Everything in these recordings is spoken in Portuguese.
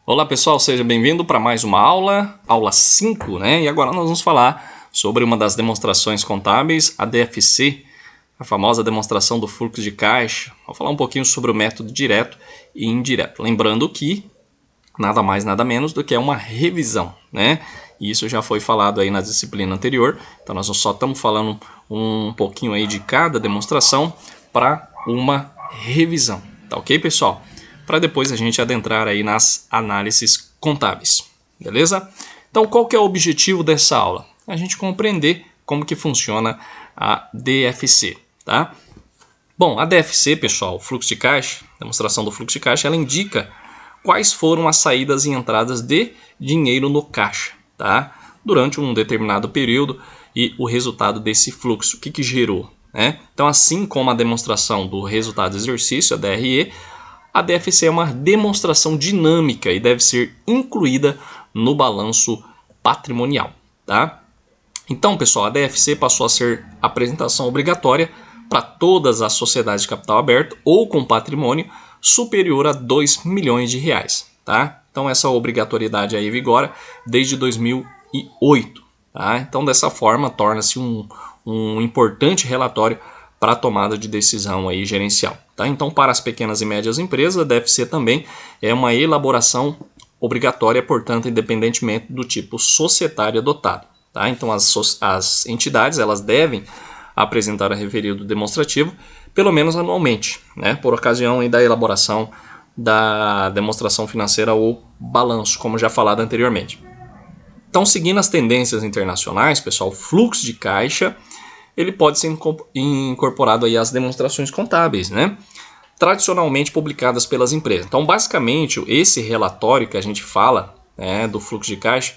Olá pessoal, seja bem-vindo para mais uma aula 5, né? E agora nós vamos falar sobre uma das demonstrações contábeis, a DFC, a famosa demonstração do fluxo de caixa. Vou falar um pouquinho sobre o método direto e indireto. Lembrando que nada mais, nada menos do que uma revisão, né? E isso já foi falado aí na disciplina anterior, então nós só estamos falando um pouquinho aí de cada demonstração para uma revisão, tá ok, pessoal? Para depois a gente adentrar aí nas análises contábeis, beleza? Então, qual que é o objetivo dessa aula? A gente compreender como que funciona a DFC, tá? Bom, a DFC, pessoal, fluxo de caixa, demonstração do fluxo de caixa, ela indica quais foram as saídas e entradas de dinheiro no caixa, tá? Durante um determinado período e o resultado desse fluxo, o que gerou, né? Então, assim como a demonstração do resultado do exercício, a DRE, a DFC é uma demonstração dinâmica e deve ser incluída no balanço patrimonial, tá? Então, pessoal, a DFC passou a ser apresentação obrigatória para todas as sociedades de capital aberto ou com patrimônio superior a 2 milhões de reais, tá? Então, essa obrigatoriedade aí vigora desde 2008, tá? Então, dessa forma, torna-se um importante relatório para a tomada de decisão aí gerencial, tá? Então, para as pequenas e médias empresas, a DFC também é uma elaboração obrigatória, portanto, independentemente do tipo societário adotado, tá? Então, as entidades elas devem apresentar o referido demonstrativo pelo menos anualmente, né? Por ocasião aí da elaboração da demonstração financeira ou balanço, como já falado anteriormente. Então, seguindo as tendências internacionais, pessoal, o fluxo de caixa ele pode ser incorporado aí às demonstrações contábeis, né? Tradicionalmente publicadas pelas empresas. Então, basicamente, esse relatório que a gente fala, né, do fluxo de caixa,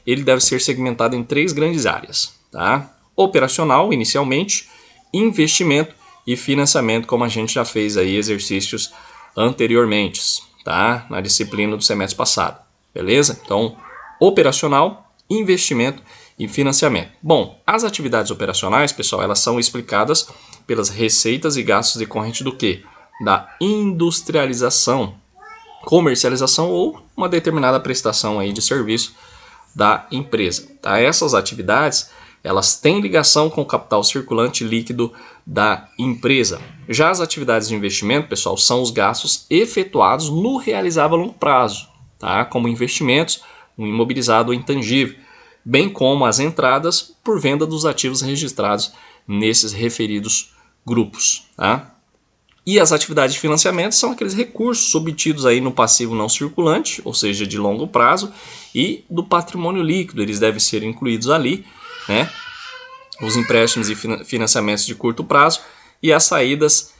ele deve ser segmentado em 3 grandes áreas, tá? Operacional, inicialmente, investimento e financiamento, como a gente já fez aí exercícios anteriormente, tá? Na disciplina do semestre passado, beleza? Então, operacional, investimento e financiamento. Bom, as atividades operacionais, pessoal, elas são explicadas pelas receitas e gastos decorrentes do quê? Da industrialização, comercialização ou uma determinada prestação aí de serviço da empresa, tá? Essas atividades elas têm ligação com o capital circulante líquido da empresa. Já as atividades de investimento, pessoal, são os gastos efetuados no realizável a longo prazo, tá? Como investimentos no imobilizado ou intangível, bem como as entradas por venda dos ativos registrados nesses referidos grupos, tá? E as atividades de financiamento são aqueles recursos obtidos aí no passivo não circulante, ou seja, de longo prazo, e do patrimônio líquido, eles devem ser incluídos ali, né? Os empréstimos e financiamentos de curto prazo e as saídas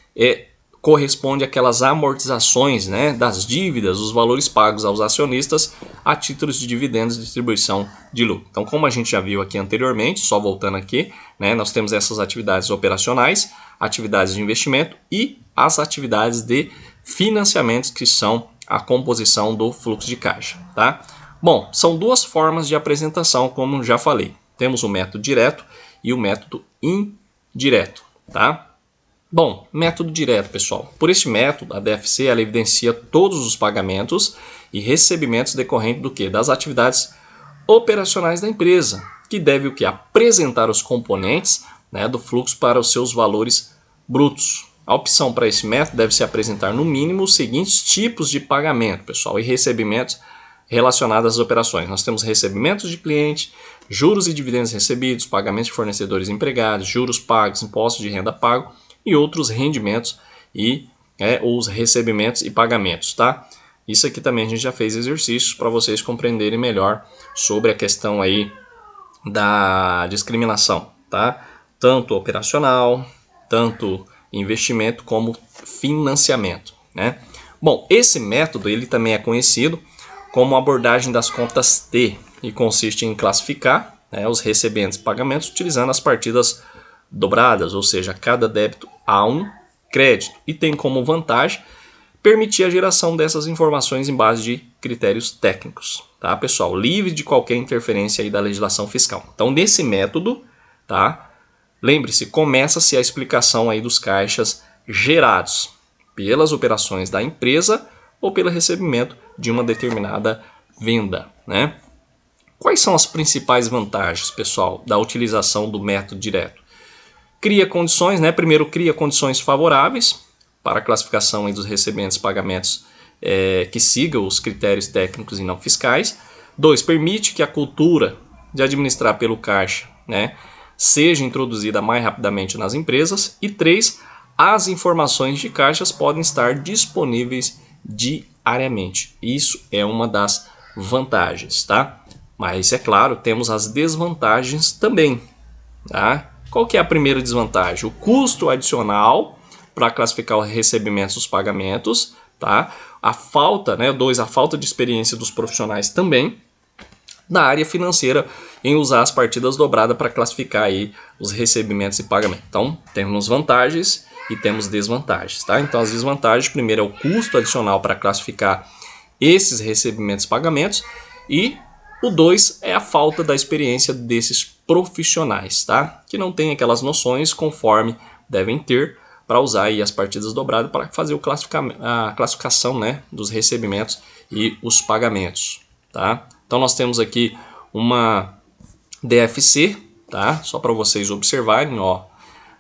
corresponde àquelas amortizações, né, das dívidas, os valores pagos aos acionistas a títulos de dividendos e distribuição de lucro. Então, como a gente já viu aqui anteriormente, só voltando aqui, né, nós temos essas atividades operacionais, atividades de investimento e as atividades de financiamentos, que são a composição do fluxo de caixa, tá? Bom, são 2 formas de apresentação, como já falei. Temos o método direto e o método indireto, tá? Bom, método direto, pessoal. Por este método, a DFC ela evidencia todos os pagamentos e recebimentos decorrentes do quê? Das atividades operacionais da empresa, que deve o quê? Apresentar os componentes, né, do fluxo para os seus valores brutos. A opção para esse método deve se apresentar no mínimo os seguintes tipos de pagamento, pessoal, e recebimentos relacionados às operações. Nós temos recebimentos de cliente, juros e dividendos recebidos, pagamentos de fornecedores e empregados, juros pagos, impostos de renda pago e outros rendimentos e os recebimentos e pagamentos, tá? Isso aqui também a gente já fez exercícios para vocês compreenderem melhor sobre a questão aí da discriminação, tá? Tanto operacional, tanto investimento como financiamento, né? Bom, esse método ele também é conhecido como abordagem das contas T e consiste em classificar, né, os recebimentos e pagamentos utilizando as partidas dobradas, ou seja, cada débito a um crédito, e tem como vantagem permitir a geração dessas informações em base de critérios técnicos, tá, pessoal? Livre de qualquer interferência aí da legislação fiscal. Então, nesse método, tá, lembre-se, começa-se a explicação aí dos caixas gerados pelas operações da empresa ou pelo recebimento de uma determinada venda, né? Quais são as principais vantagens, pessoal, da utilização do método direto? Cria condições, né? Primeiro, cria condições favoráveis para a classificação dos recebimentos e pagamentos que sigam os critérios técnicos e não fiscais. 2, permite que a cultura de administrar pelo caixa, né, seja introduzida mais rapidamente nas empresas. E 3, as informações de caixas podem estar disponíveis diariamente. Isso é uma das vantagens, tá? Mas, é claro, temos as desvantagens também, tá? Qual que é a primeira desvantagem? O custo adicional para classificar os recebimentos e os pagamentos, tá? A falta, né? 2, a falta de experiência dos profissionais também na área financeira em usar as partidas dobradas para classificar aí os recebimentos e pagamentos. Então, temos vantagens e temos desvantagens, tá? Então, as desvantagens, primeiro é o custo adicional para classificar esses recebimentos e pagamentos, e o 2 é a falta da experiência desses profissionais, tá? Que não tem aquelas noções conforme devem ter para usar aí as partidas dobradas para fazer a classificação, né, dos recebimentos e os pagamentos, tá? Então nós temos aqui uma DFC, tá? Só para vocês observarem, ó,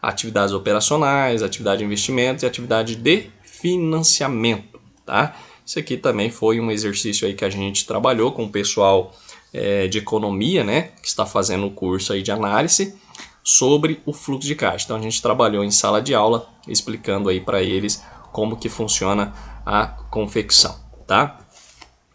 atividades operacionais, atividade de investimentos e atividade de financiamento, tá? Isso aqui também foi um exercício aí que a gente trabalhou com o pessoal de economia, né, que está fazendo o curso aí de análise sobre o fluxo de caixa. Então a gente trabalhou em sala de aula explicando aí para eles como que funciona a confecção, tá?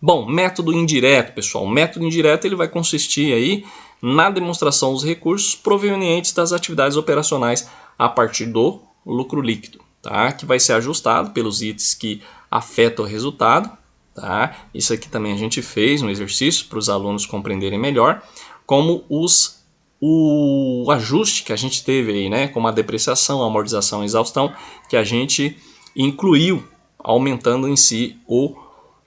Bom, método indireto, pessoal. O método indireto ele vai consistir aí na demonstração dos recursos provenientes das atividades operacionais a partir do lucro líquido, tá? Que vai ser ajustado pelos itens que afetam o resultado, tá? Isso aqui também a gente fez um exercício para os alunos compreenderem melhor, como o ajuste que a gente teve aí, né? Como a depreciação, a amortização e exaustão, que a gente incluiu, aumentando em si o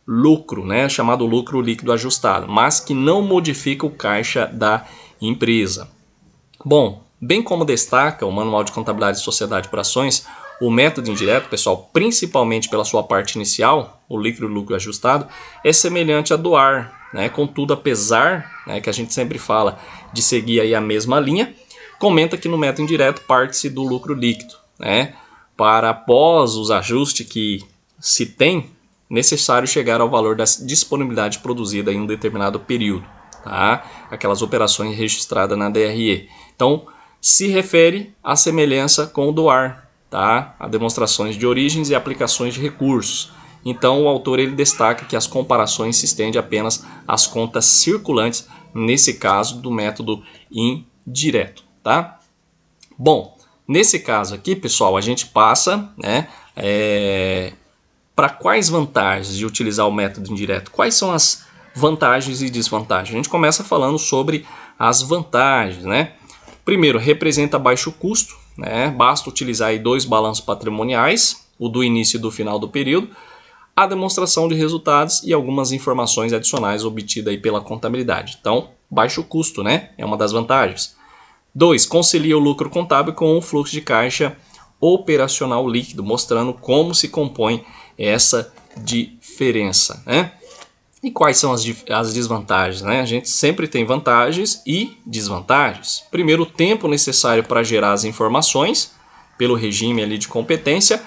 lucro, né? Chamado lucro líquido ajustado, mas que não modifica o caixa da empresa. Bom, bem como destaca o Manual de Contabilidade e Sociedade por Ações, o método indireto, pessoal, principalmente pela sua parte inicial, o líquido lucro ajustado, é semelhante a doar, né? Contudo, apesar, né, que a gente sempre fala de seguir aí a mesma linha, comenta que no método indireto parte-se do lucro líquido, né? Para após os ajustes que se tem, necessário chegar ao valor da disponibilidade produzida em um determinado período, tá? Aquelas operações registradas na DRE. Então, se refere à semelhança com o doar, tá? A demonstrações de origens e aplicações de recursos. Então, o autor ele destaca que as comparações se estendem apenas às contas circulantes, nesse caso do método indireto, tá? Bom, nesse caso aqui, pessoal, a gente passa, né, para quais vantagens de utilizar o método indireto? Quais são as vantagens e desvantagens? A gente começa falando sobre as vantagens, né? Primeiro, representa baixo custo, né? Basta utilizar aí 2 balanços patrimoniais, o do início e do final do período, a demonstração de resultados e algumas informações adicionais obtidas aí pela contabilidade. Então, baixo custo, né? É uma das vantagens. 2, concilia o lucro contábil com o fluxo de caixa operacional líquido, mostrando como se compõe essa diferença, né? E quais são as desvantagens, né? A gente sempre tem vantagens e desvantagens. Primeiro, o tempo necessário para gerar as informações pelo regime ali de competência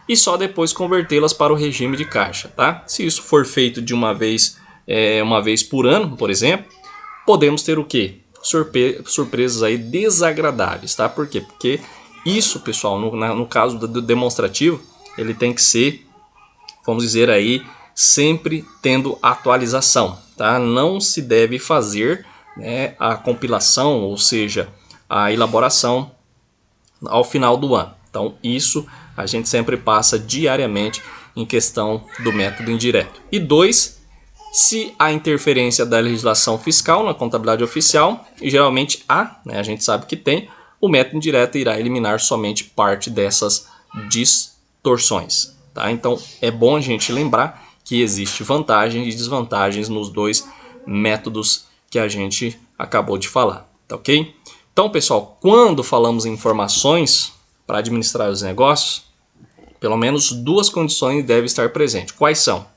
e só depois convertê-las para o regime de caixa, tá? Se isso for feito de uma vez por ano, por exemplo, podemos ter o quê? Surpresas aí desagradáveis, tá? Por quê? Porque isso, pessoal, no caso do demonstrativo, ele tem que ser, vamos dizer aí, sempre tendo atualização, tá? Não se deve fazer, né, a compilação, ou seja, a elaboração ao final do ano. Então, isso a gente sempre passa diariamente em questão do método indireto. E 2, se há interferência da legislação fiscal na contabilidade oficial, e geralmente há, né, a gente sabe que tem, o método indireto irá eliminar somente parte dessas distorções, tá? Então, é bom a gente lembrar que existe vantagens e desvantagens nos 2 métodos que a gente acabou de falar, tá ok? Então, pessoal, quando falamos em informações para administrar os negócios, pelo menos 2 condições devem estar presentes. Quais são?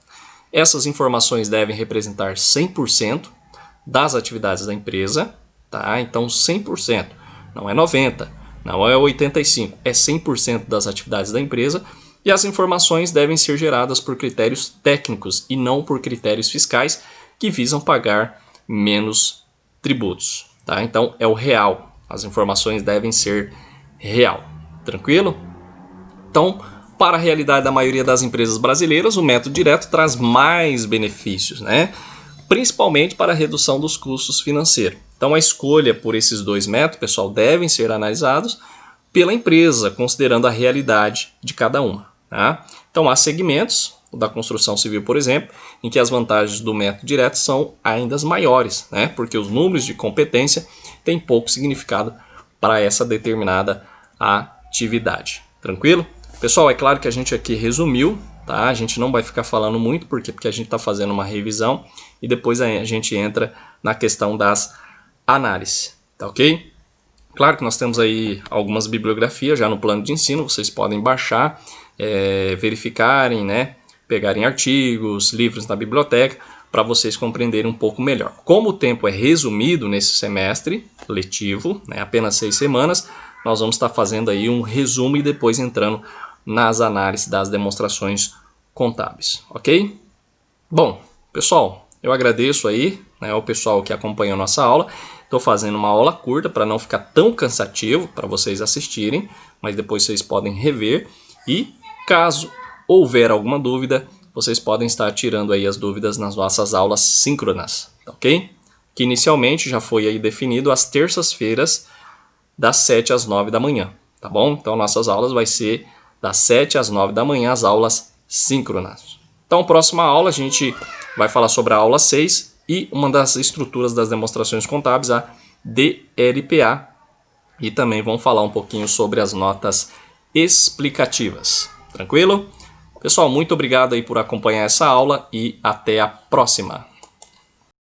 Essas informações devem representar 100% das atividades da empresa, tá? Então 100%, não é 90%, não é 85%, é 100% das atividades da empresa. E as informações devem ser geradas por critérios técnicos e não por critérios fiscais que visam pagar menos tributos, tá? Então é o real, as informações devem ser real, tranquilo? Então, para a realidade da maioria das empresas brasileiras, o método direto traz mais benefícios, né? Principalmente para a redução dos custos financeiros. Então, a escolha por esses dois métodos, pessoal, devem ser analisados pela empresa, considerando a realidade de cada uma. Tá? Então, há segmentos, o da construção civil, por exemplo, em que as vantagens do método direto são ainda maiores, né? Porque os números de competência têm pouco significado para essa determinada atividade. Tranquilo? Pessoal, é claro que a gente aqui resumiu, tá? A gente não vai ficar falando muito, porque a gente está fazendo uma revisão e depois a gente entra na questão das análises, tá ok? Claro que nós temos aí algumas bibliografias já no plano de ensino, vocês podem baixar, verificarem, né? Pegarem artigos, livros na biblioteca, para vocês compreenderem um pouco melhor. Como o tempo é resumido nesse semestre letivo, né? Apenas 6 semanas, nós vamos estar fazendo aí um resumo e depois entrando nas análises das demonstrações contábeis, ok? Bom, pessoal, eu agradeço aí, né, ao pessoal que acompanhou nossa aula. Estou fazendo uma aula curta para não ficar tão cansativo para vocês assistirem, mas depois vocês podem rever e caso houver alguma dúvida, vocês podem estar tirando aí as dúvidas nas nossas aulas síncronas, ok? Que inicialmente já foi aí definido às terças-feiras das 7 às 9 da manhã, tá bom? Então nossas aulas vai ser das 7 às 9 da manhã, as aulas síncronas. Então, próxima aula a gente vai falar sobre a aula 6 e uma das estruturas das demonstrações contábeis, a DLPA. E também vamos falar um pouquinho sobre as notas explicativas. Tranquilo? Pessoal, muito obrigado aí por acompanhar essa aula e até a próxima.